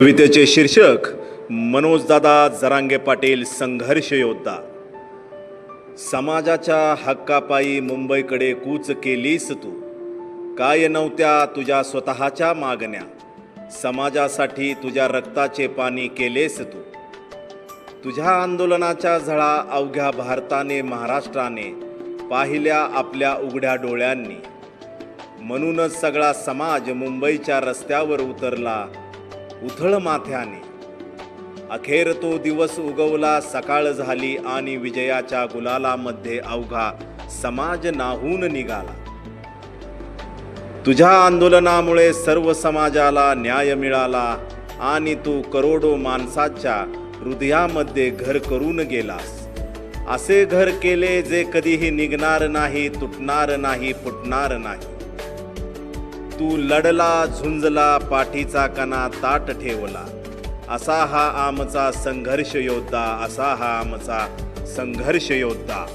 कवितेचे शीर्षक मनोजदादा जरांगे पाटील संघर्ष योद्धा. समाजाच्या हक्कापायी मुंबईकडे कूच केलीस तू. काय नव्हत्या तुझ्या स्वतःच्या मागण्या, समाजासाठी तुझ्या रक्ताचे पाणी केलेस तू. तुझ्या आंदोलनाच्या झळा अवघ्या भारताने महाराष्ट्राने पाहिल्या आपल्या उघड्या डोळ्यांनी. म्हणूनच सगळा समाज मुंबईच्या रस्त्यावर उतरला उथळ माथ्याने. अखेर तो दिवस उगवला, सकाळ झाली आणि विजयाच्या गुलालामध्ये अवघा समाज नाहून निघाला. तुझ्या आंदोलनामुळे सर्व समाजाला न्याय मिळाला आणि तू करोडो माणसाच्या हृदयामध्ये घर करून गेलास. असे घर केले जे कधीही निघणार नाही, तुटणार नाही, फुटणार नाही. तू लढला, झुंजला, पाठीचा कणा ताट ठेवला. असा हा आमचा संघर्ष योद्धा, असा हा आमचा संघर्ष योद्धा.